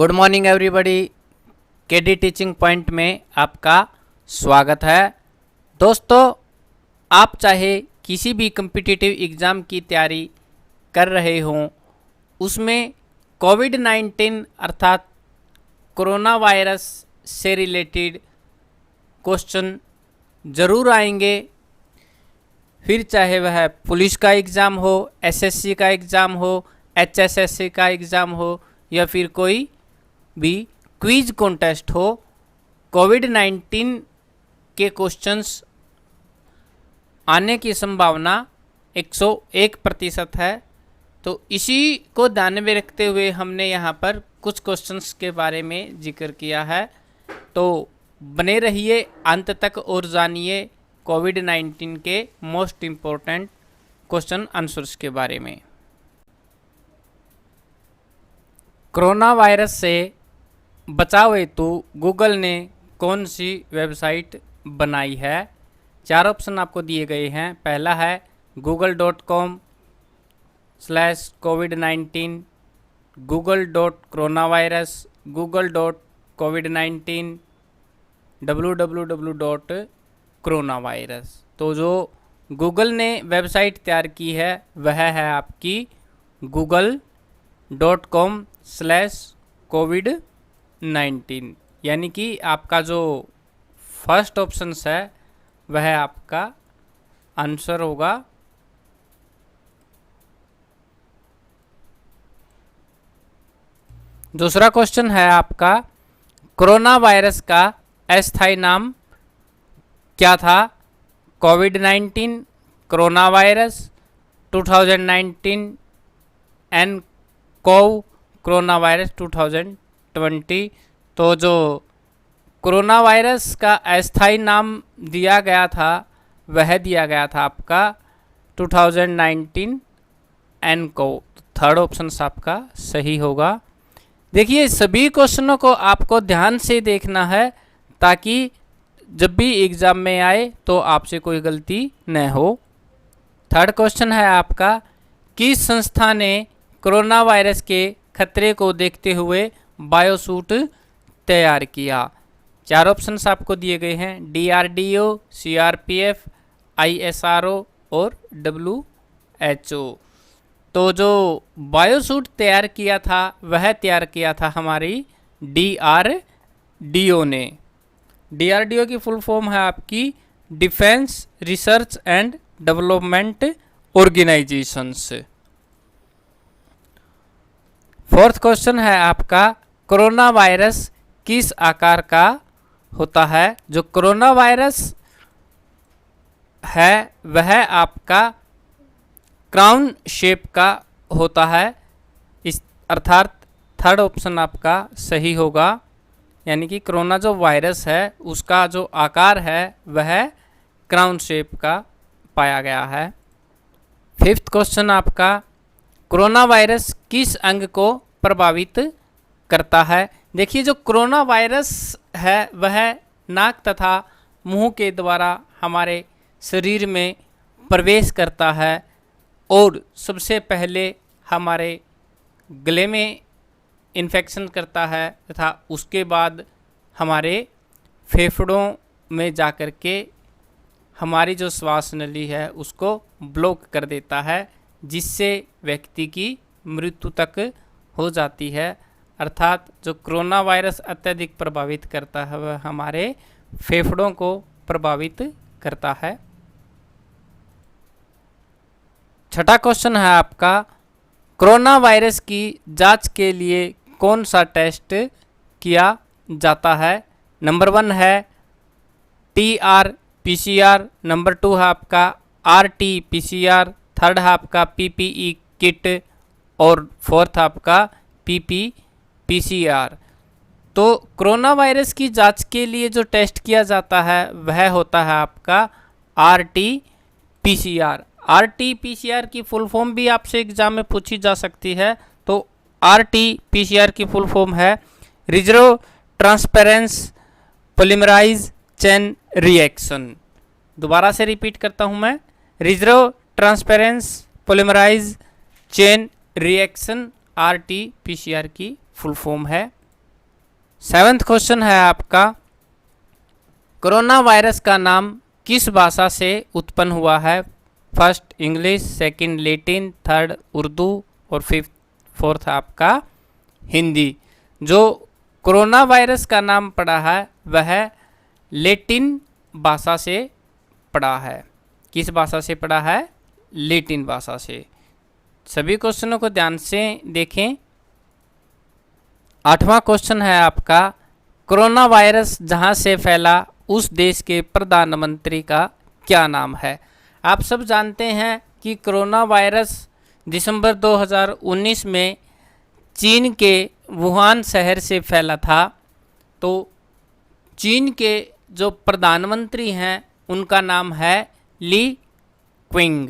Good morning everybody. KD teaching point में आपका स्वागत है। दोस्तों, आप चाहे किसी भी कम्पिटिटिव एग्ज़ाम की तैयारी कर रहे हों, उसमें कोविड-19 अर्थात कोरोना वायरस से रिलेटेड क्वेश्चन ज़रूर आएंगे। फिर चाहे वह पुलिस का एग्ज़ाम हो, एसएससी का एग्ज़ाम हो, एचएसएससी का एग्ज़ाम हो या फिर कोई भी क्विज कॉन्टेस्ट हो, कोविड-19 के क्वेश्चंस आने की संभावना 101% है। तो इसी को ध्यान में रखते हुए हमने यहाँ पर कुछ क्वेश्चंस के बारे में जिक्र किया है। तो बने रहिए अंत तक और जानिए कोविड-19 के मोस्ट इम्पोर्टेंट क्वेश्चन आंसर्स के बारे में। कोरोना वायरस से बचाव हेतु गूगल ने कौन सी वेबसाइट बनाई है? 4 ऑप्शन आपको दिए गए हैं। पहला है google.com/covid19, google.coronavirus, google.covid19, www.coronavirus। तो जो गूगल ने वेबसाइट तैयार की है वह है आपकी google.com/covid19, यानी कि आपका जो फर्स्ट ऑप्शन है वह आपका आंसर होगा। दूसरा क्वेश्चन है आपका, कोरोना वायरस का अस्थायी नाम क्या था? कोविड-19, corona virus, 2019 nCoV, corona virus 2020। तो जो कोरोना वायरस का अस्थायी नाम दिया गया था वह दिया गया था आपका 2019 nCoV। थर्ड ऑप्शन आपका सही होगा। देखिए, सभी क्वेश्चनों को आपको ध्यान से देखना है ताकि जब भी एग्ज़ाम में आए तो आपसे कोई गलती न हो। थर्ड क्वेश्चन है आपका, किस संस्था ने कोरोना वायरस के खतरे को देखते हुए बायोसूट तैयार किया? 4 ऑप्शंस आपको दिए गए हैं, DRDO, CRPF, ISRO और WHO। तो जो बायोसूट तैयार किया था वह तैयार किया था हमारी DRDO ने। DRDO की फुल फॉर्म है आपकी defence research and development organisations. Fourth question है आपका, कोरोना वायरस किस आकार का होता है? जो कोरोना वायरस है वह आपका क्राउन शेप का होता है। इस अर्थात थर्ड ऑप्शन आपका सही होगा, यानी कि कोरोना जो वायरस है उसका जो आकार है वह क्राउन शेप का पाया गया है। फिफ्थ क्वेश्चन आपका, कोरोना वायरस किस अंग को प्रभावित करता है? देखिए, जो कोरोना वायरस है वह नाक तथा मुंह के द्वारा हमारे शरीर में प्रवेश करता है और सबसे पहले हमारे गले में इन्फेक्शन करता है तथा उसके बाद हमारे फेफड़ों में जाकर के हमारी जो श्वास नली है उसको ब्लॉक कर देता है, जिससे व्यक्ति की मृत्यु तक हो जाती है। अर्थात जो कोरोना वायरस अत्यधिक प्रभावित करता है वह हमारे फेफड़ों को प्रभावित करता है। छठा क्वेश्चन है आपका, कोरोना वायरस की जांच के लिए कौन सा टेस्ट किया जाता है? नंबर 1 है TR-PCR, नंबर 2 है आपका RT-PCR, थर्ड है आपका PPE किट और फोर्थ आपका PP-PCR। तो कोरोना वायरस की जांच के लिए जो टेस्ट किया जाता है वह होता है आपका RT-PCR। RT-PCR की फुल फॉर्म भी आपसे एग्जाम में पूछी जा सकती है। तो RT-PCR की फुल फॉर्म है reverse transcriptase polymerase chain reaction. दोबारा से रिपीट करता हूं मैं, reverse transcriptase polymerase chain reaction RT-PCR की फुल फॉर्म है। 7th क्वेश्चन है आपका, कोरोना वायरस का नाम किस भाषा से उत्पन्न हुआ है? First English, second Latin, third Urdu और फोर्थ आपका हिंदी। जो कोरोना वायरस का नाम पड़ा है वह लैटिन भाषा से पड़ा है। किस भाषा से पड़ा है? लैटिन भाषा से। सभी क्वेश्चनों को ध्यान से देखें। 8वां क्वेश्चन है आपका, कोरोना वायरस जहां से फैला उस देश के प्रधानमंत्री का क्या नाम है? आप सब जानते हैं कि कोरोना वायरस दिसंबर 2019 में चीन के वुहान शहर से फैला था। तो चीन के जो प्रधानमंत्री हैं उनका नाम है ली क्विंग।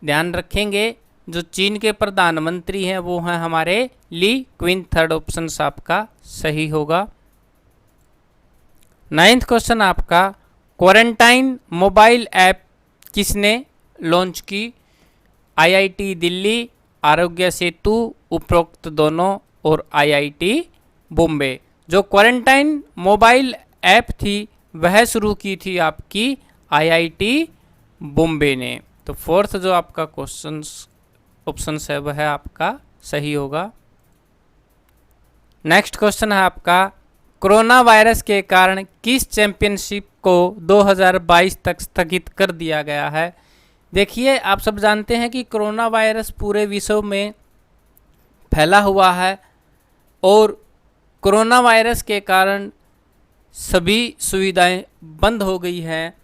ध्यान रखेंगे, जो चीन के प्रधानमंत्री हैं वो हैं हमारे ली क्विंग। थर्ड ऑप्शन आपका सही होगा। 9th क्वेश्चन आपका, क्वारंटाइन मोबाइल ऐप किसने लॉन्च की? आईआईटी दिल्ली, आरोग्य सेतु, उपरोक्त दोनों और आईआईटी बॉम्बे। जो क्वारंटाइन मोबाइल ऐप थी वह शुरू की थी आपकी आईआईटी बॉम्बे ने। तो फोर्थ जो आपका ऑप्शन है वह आपका सही होगा। नेक्स्ट क्वेश्चन है आपका, कोरोना वायरस के कारण किस चैंपियनशिप को 2022 तक स्थगित कर दिया गया है? देखिए, आप सब जानते हैं कि कोरोना वायरस पूरे विश्व में फैला हुआ है और कोरोना वायरस के कारण सभी सुविधाएं बंद हो गई हैं।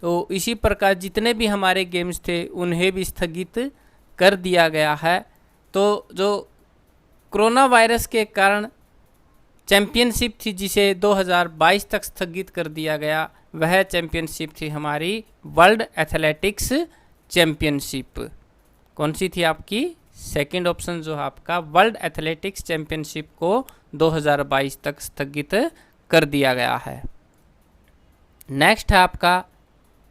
तो इसी प्रकार जितने भी हमारे गेम्स थे उन्हें भी स्थगित कर दिया गया है। तो जो कोरोना वायरस के कारण चैंपियनशिप थी जिसे 2022 तक स्थगित कर दिया गया, वह चैंपियनशिप थी हमारी वर्ल्ड एथलेटिक्स चैंपियनशिप। कौन सी थी आपकी? सेकंड ऑप्शन जो आपका वर्ल्ड एथलेटिक्स चैंपियनशिप को 2022 तक स्थगित कर दिया गया है। नेक्स्ट है आपका,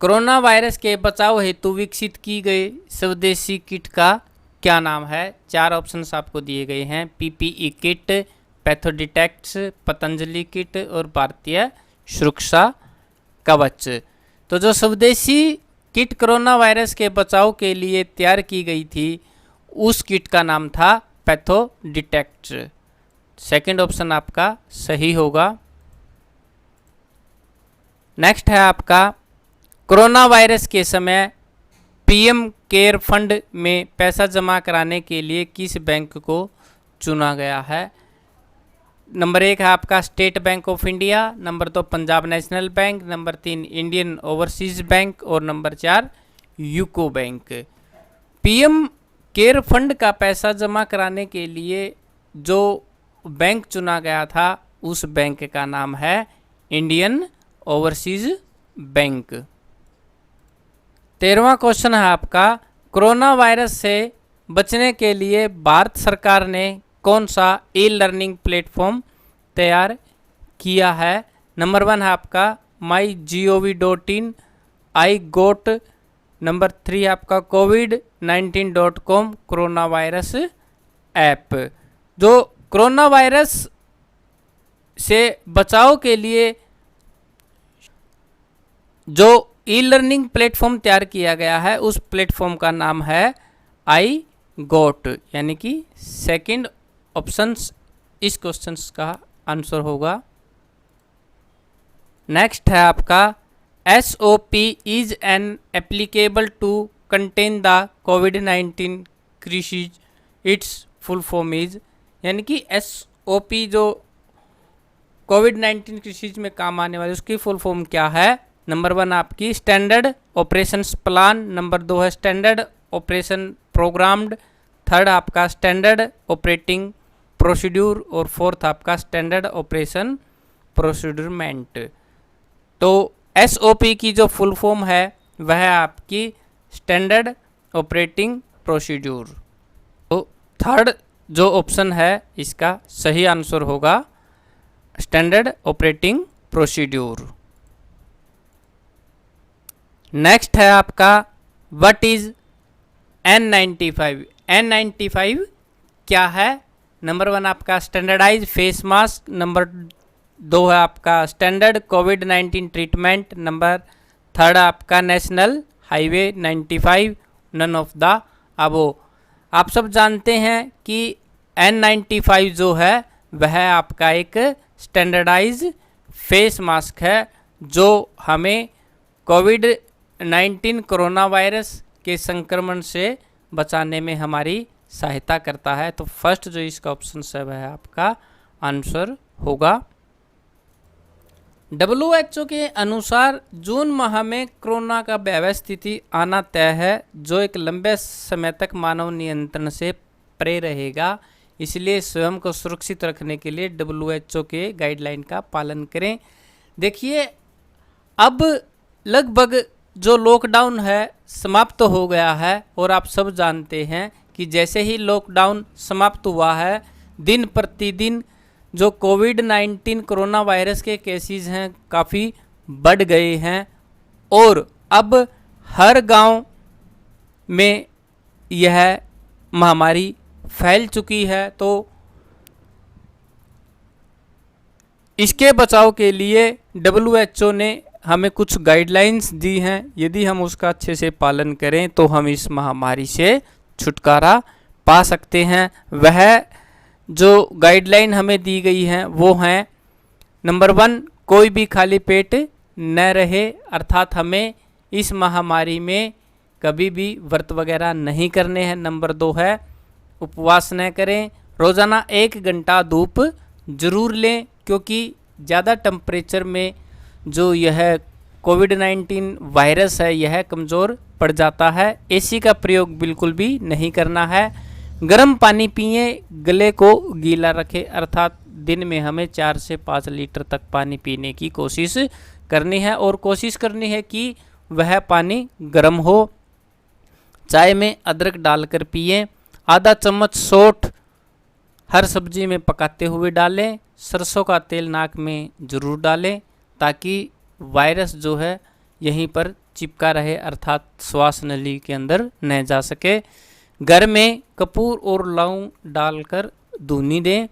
कोरोना वायरस के बचाव हेतु विकसित की गई स्वदेशी किट का क्या नाम है? 4 ऑप्शंस आपको दिए गए हैं, पीपीई किट, पैथोडिटेक्ट्स, पतंजलि किट और भारतीय सुरक्षा कवच। तो जो स्वदेशी किट कोरोना वायरस के बचाव के लिए तैयार की गई थी उस किट का नाम था पैथोडिटेक्ट्स। सेकंड ऑप्शन आपका सही होगा। नेक्स्ट है आपका, कोरोना वायरस के समय पीएम केयर फंड में पैसा जमा कराने के लिए किस बैंक को चुना गया है? नंबर 1 है आपका State Bank of India, number 2 Punjab National Bank, number 3 Indian Overseas Bank और नंबर 4 यूको बैंक। पीएम केयर फंड का पैसा जमा कराने के लिए जो बैंक चुना गया था उस बैंक का नाम है इंडियन ओवरसीज बैंक। 13वां क्वेश्चन है आपका, कोरोना वायरस से बचने के लिए भारत सरकार ने कौन सा ई लर्निंग प्लेटफॉर्म तैयार किया है? नंबर 1 है आपका MyGov.in, आई गोट, नंबर 3 आपका covid19.com कोरोना वायरस ऐप। जो कोरोना वायरस से बचाव के लिए जो ई लर्निंग प्लेटफॉर्म तैयार किया गया है उस प्लेटफॉर्म का नाम है आई गोट, यानी कि सेकंड ऑप्शन इस क्वेश्चन का आंसर होगा। नेक्स्ट है आपका, SOP is an applicable to contain the कोविड-19 crisis, it's full form is, यानी कि SOP जो कोविड-19 क्राइसिस में काम आने वाले उसकी फुल फॉर्म क्या है? नंबर 1 आपकी स्टैंडर्ड ऑपरेशंस प्लान, नंबर 2 है स्टैंडर्ड ऑपरेशन प्रोग्राम्ड, थर्ड आपका स्टैंडर्ड ऑपरेटिंग प्रोसीड्यूर और फोर्थ आपका स्टैंडर्ड ऑपरेशन प्रोसीड्यूरमेंट। तो SOP की जो फुल फॉर्म है वह आपकी स्टैंडर्ड ऑपरेटिंग प्रोसीड्यूर। तो थर्ड जो ऑप्शन है इसका सही आंसर होगा स्टैंडर्ड ऑपरेटिंग प्रोसीड्यूर। नेक्स्ट है आपका, व्हाट इज N95? N95 क्या है? नंबर 1 आपका स्टैंडर्डाइज फेस मास्क, नंबर 2 है आपका स्टैंडर्ड कोविड-19 ट्रीटमेंट, नंबर 3 आपका national highway 95, none of the above. आप सब जानते हैं कि N95 जो है वह आपका एक स्टैंडर्डाइज फेस मास्क है जो हमें कोविड-19 कोरोना वायरस के संक्रमण से बचाने में हमारी सहायता करता है। तो फर्स्ट जो इसका ऑप्शन है वह आपका आंसर होगा। WHO के अनुसार जून माह में कोरोना का वैश्विक स्थिति आना तय है जो एक लंबे समय तक मानव नियंत्रण से परे रहेगा, इसलिए स्वयं को सुरक्षित रखने के लिए WHO के गाइडलाइन का पालन करें। देखिए अब लगभग जो लॉकडाउन है समाप्त हो गया है और आप सब जानते हैं कि जैसे ही लॉकडाउन समाप्त हुआ है दिन प्रतिदिन जो कोविड-19 कोरोना वायरस के केसेस हैं काफ़ी बढ़ गए हैं और अब हर गांव में यह महामारी फैल चुकी है। तो इसके बचाव के लिए WHO ने हमें कुछ गाइडलाइंस दी हैं, यदि हम उसका अच्छे से पालन करें तो हम इस महामारी से छुटकारा पा सकते हैं। वह जो गाइडलाइन हमें दी गई हैं वो हैं, नंबर 1 कोई भी खाली पेट न रहे, अर्थात हमें इस महामारी में कभी भी व्रत वगैरह नहीं करने हैं। नंबर 2 है उपवास न करें, रोज़ाना 1 घंटा धूप जरूर लें क्योंकि ज़्यादा टेम्परेचर में जो यह कोविड-19 वायरस है यह कमज़ोर पड़ जाता है। AC का प्रयोग बिल्कुल भी नहीं करना है। गर्म पानी पिए, गले को गीला रखें, अर्थात दिन में हमें 4 से 5 लीटर तक पानी पीने की कोशिश करनी है और कोशिश करनी है कि वह पानी गर्म हो। चाय में अदरक डालकर पिए, आधा चम्मच सौंठ हर सब्जी में पकाते हुए डालें, सरसों का तेल नाक में ज़रूर डालें ताकि वायरस जो है यहीं पर चिपका रहे, अर्थात श्वास नली के अंदर न जा सके। घर में कपूर और लौंग डालकर धुनी दें।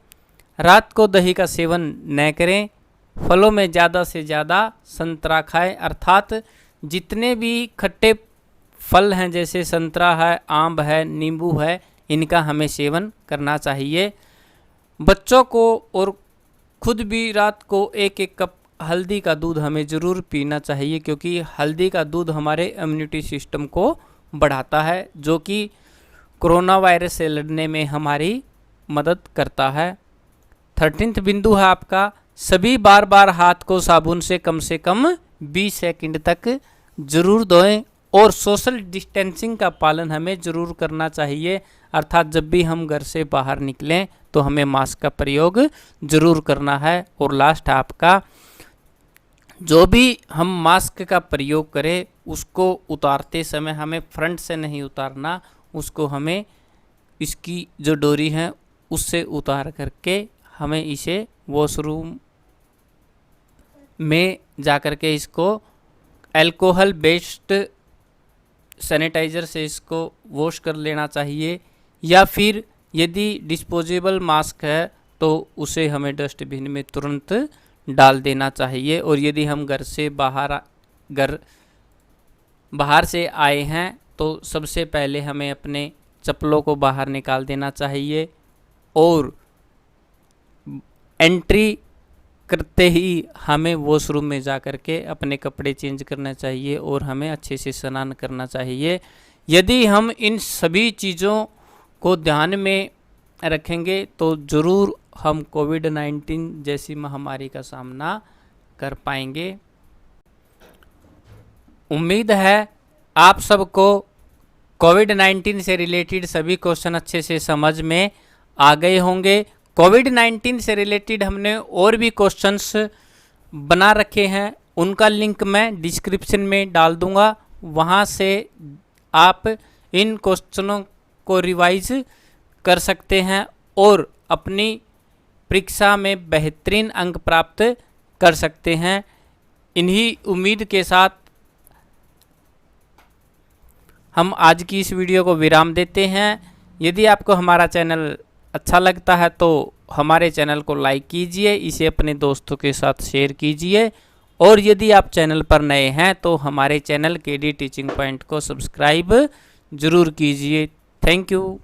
रात को दही का सेवन न करें। फलों में ज़्यादा से ज़्यादा संतरा खाएं, अर्थात जितने भी खट्टे फल हैं जैसे संतरा है, आम है, नींबू है, इनका हमें सेवन करना चाहिए। बच्चों को और खुद भी रात को 1-1 कप हल्दी का दूध हमें ज़रूर पीना चाहिए क्योंकि हल्दी का दूध हमारे इम्यूनिटी सिस्टम को बढ़ाता है जो कि कोरोना वायरस से लड़ने में हमारी मदद करता है। 13वां बिंदु है आपका, सभी बार बार हाथ को साबुन से कम 20 सेकंड तक ज़रूर धोएं और सोशल डिस्टेंसिंग का पालन हमें ज़रूर करना चाहिए, अर्थात जब भी हम घर से बाहर निकलें तो हमें मास्क का प्रयोग ज़रूर करना है। और लास्ट आपका, जो भी हम मास्क का प्रयोग करें उसको उतारते समय हमें फ्रंट से नहीं उतारना, उसको हमें इसकी जो डोरी है उससे उतार करके हमें इसे वॉशरूम में जा कर के इसको अल्कोहल बेस्ड सैनिटाइज़र से इसको वॉश कर लेना चाहिए, या फिर यदि डिस्पोजेबल मास्क है तो उसे हमें डस्टबिन में तुरंत डाल देना चाहिए। और यदि हम घर से बाहर से आए हैं तो सबसे पहले हमें अपने चप्पलों को बाहर निकाल देना चाहिए और एंट्री करते ही हमें वॉशरूम में जा कर के अपने कपड़े चेंज करना चाहिए और हमें अच्छे से स्नान करना चाहिए। यदि हम इन सभी चीज़ों को ध्यान में रखेंगे तो ज़रूर हम कोविड-19 जैसी महामारी का सामना कर पाएंगे। उम्मीद है आप सबको कोविड-19 से रिलेटेड सभी क्वेश्चन अच्छे से समझ में आ गए होंगे। कोविड-19 से रिलेटेड हमने और भी क्वेश्चंस बना रखे हैं, उनका लिंक मैं डिस्क्रिप्शन में डाल दूंगा, वहां से आप इन क्वेश्चनों को रिवाइज कर सकते हैं और अपनी परीक्षा में बेहतरीन अंक प्राप्त कर सकते हैं। इन्हीं उम्मीद के साथ हम आज की इस वीडियो को विराम देते हैं। यदि आपको हमारा चैनल अच्छा लगता है तो हमारे चैनल को लाइक कीजिए, इसे अपने दोस्तों के साथ शेयर कीजिए, और यदि आप चैनल पर नए हैं तो हमारे चैनल केडी टीचिंग पॉइंट को सब्सक्राइब ज़रूर कीजिए। Thank you.